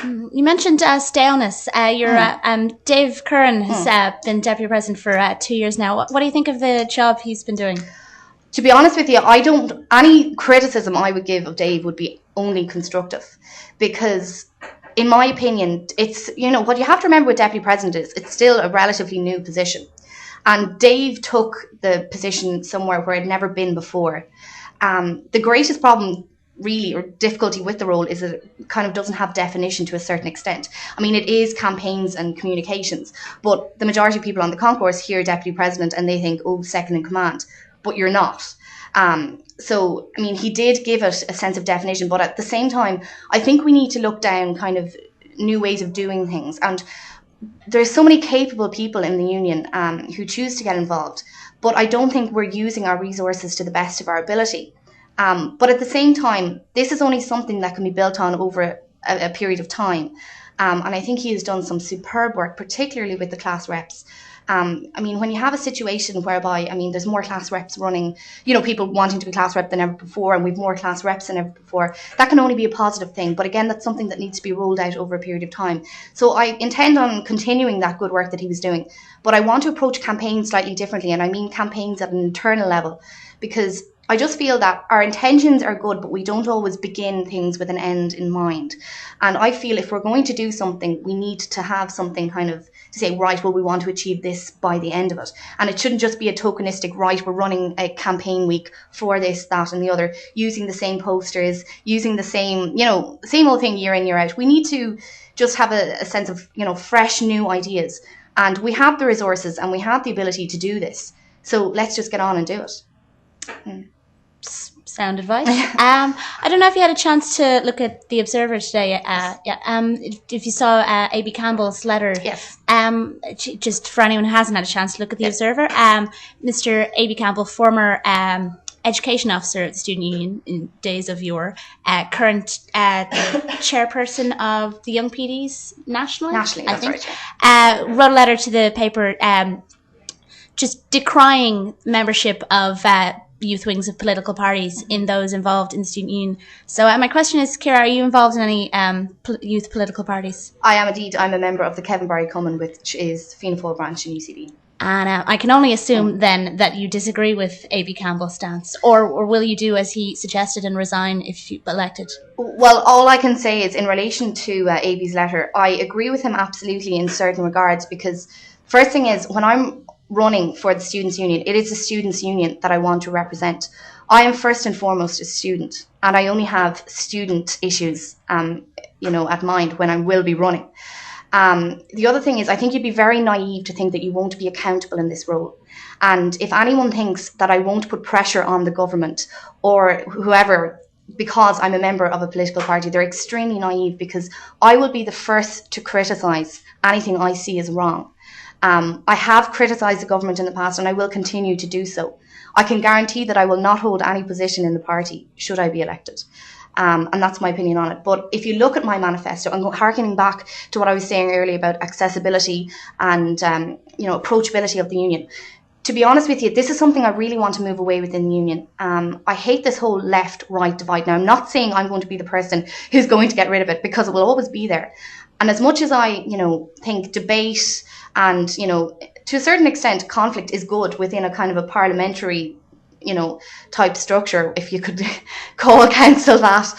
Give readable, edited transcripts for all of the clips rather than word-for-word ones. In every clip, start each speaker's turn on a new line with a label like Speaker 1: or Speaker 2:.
Speaker 1: You mentioned staleness. Dave Curran has been Deputy President for 2 years now. What do you think of the job he's been doing?
Speaker 2: To be honest with you, any criticism I would give of Dave would be only constructive, because in my opinion, it's, what you have to remember with Deputy President is it's still a relatively new position. And Dave took the position somewhere where it had never been before. The greatest problem really, or difficulty with the role, is that it kind of doesn't have definition to a certain extent. I mean, it is campaigns and communications, but the majority of people on the concourse hear Deputy President and they think, oh, second in command, but you're not. So, I mean, he did give it a sense of definition, but at the same time, I think we need to look down kind of new ways of doing things. And there's so many capable people in the union who choose to get involved, but I don't think we're using our resources to the best of our ability. But at the same time, this is only something that can be built on over a period of time. And I think he has done some superb work, particularly with the class reps. I mean, when you have a situation whereby, there's more class reps running, people wanting to be class rep than ever before, and we've more class reps than ever before, that can only be a positive thing. But again, that's something that needs to be rolled out over a period of time. So I intend on continuing that good work that he was doing. But I want to approach campaigns slightly differently, and I mean campaigns at an internal level, because I just feel that our intentions are good, but we don't always begin things with an end in mind. And I feel if we're going to do something, we need to have something kind of to say, right, well, we want to achieve this by the end of it. And it shouldn't just be a tokenistic, right, we're running a campaign week for this, that and the other, using the same posters, using the same, same old thing year in, year out. We need to just have a sense of, fresh, new ideas. And we have the resources and we have the ability to do this. So let's just get on and do it.
Speaker 1: Sound advice. I don't know if you had a chance to look at The Observer today. If you saw A.B. Campbell's letter.
Speaker 2: Yes.
Speaker 1: Just for anyone who hasn't had a chance to look at The Observer, Mr. A.B. Campbell, former education officer of the Student Union in days of yore, current chairperson of the Young PDs nationally, I think, right. Wrote a letter to the paper just decrying membership of youth wings of political parties in those involved in the Student Union. So my question is, Ciara, are you involved in any youth political parties?
Speaker 2: I am indeed. I'm a member of the Kevin Barry Cumann, which is Fianna Fáil branch in UCD.
Speaker 1: And I can only assume then that you disagree with A.B. Campbell's stance, or will you do as he suggested and resign if you elected?
Speaker 2: Well, all I can say is in relation to A.B.'s letter, I agree with him absolutely in certain regards, because first thing is, when I'm running for the Students Union, it is the Students Union that I want to represent. I am first and foremost a student, and I only have student issues, at mind when I will be running. The other thing is, I think you'd be very naive to think that you won't be accountable in this role. And if anyone thinks that I won't put pressure on the government or whoever because I'm a member of a political party, they're extremely naive, because I will be the first to criticise anything I see as wrong. I have criticised the government in the past, and I will continue to do so. I can guarantee that I will not hold any position in the party should I be elected. And that's my opinion on it. But if you look at my manifesto, I'm harkening back to what I was saying earlier about accessibility and approachability of the union. To be honest with you, this is something I really want to move away within the union. I hate this whole left-right divide. Now, I'm not saying I'm going to be the person who's going to get rid of it, because it will always be there. And as much as I, think debate and, to a certain extent, conflict is good within a kind of a parliamentary, type structure, if you could call council that,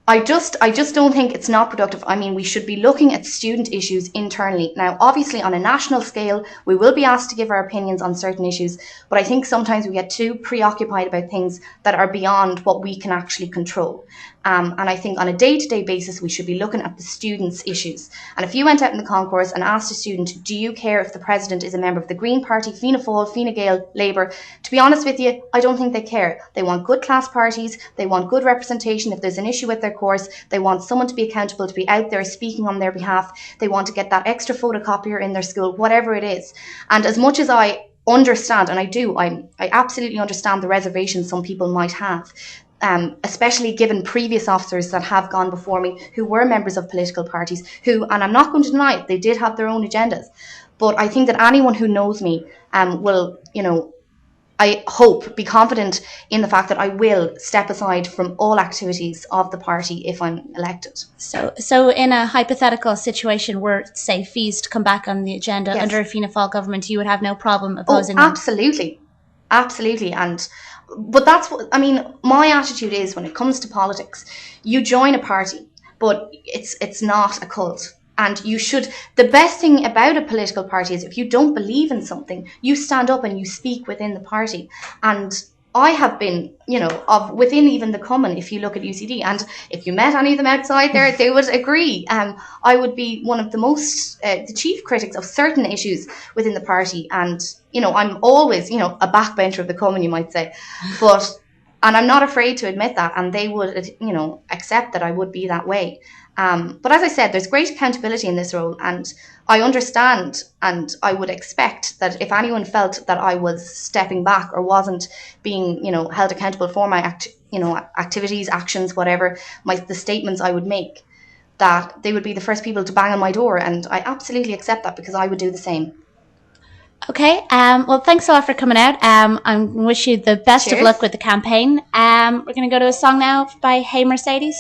Speaker 2: I just don't think it's not productive. I mean, we should be looking at student issues internally. Now, obviously, on a national scale, we will be asked to give our opinions on certain issues, but I think sometimes we get too preoccupied about things that are beyond what we can actually control. And I think on a day-to-day basis, we should be looking at the students' issues. And if you went out in the concourse and asked a student, do you care if the president is a member of the Green Party, Fianna Fáil, Fine Gael, Labour? To be honest with you, I don't think they care. They want good class parties. They want good representation. If there's an issue with their course, they want someone to be accountable, to be out there speaking on their behalf. They want to get that extra photocopier in their school, whatever it is. And as much as I understand, and I absolutely understand the reservations some people might have, especially given previous officers that have gone before me who were members of political parties who, and I'm not going to deny it, they did have their own agendas. But I think that anyone who knows me will, I hope, be confident in the fact that I will step aside from all activities of the party if I'm elected.
Speaker 1: So in a hypothetical situation where, say, fees to come back on the agenda
Speaker 2: Yes.
Speaker 1: under a Fianna Fáil government, you would have no problem opposing them?
Speaker 2: Absolutely. Absolutely. But that's what, I mean, my attitude is when it comes to politics, you join a party, but it's not a cult. And you should, the best thing about a political party is if you don't believe in something, you stand up and you speak within the party. And I have been, within even the common, if you look at UCD, and if you met any of them outside there, they would agree. I would be one of the chief critics of certain issues within the party. And, I'm always, a backbencher of the common, you might say. And I'm not afraid to admit that. And they would, accept that I would be that way. But as I said, there's great accountability in this role, and I understand and I would expect that if anyone felt that I was stepping back or wasn't being, held accountable for my activities, actions, whatever, the statements I would make, that they would be the first people to bang on my door, and I absolutely accept that because I would do the same.
Speaker 1: Okay. Well, thanks a lot for coming out. I wish you the best of luck with the campaign. We're going to go to a song now by Hey Mercedes.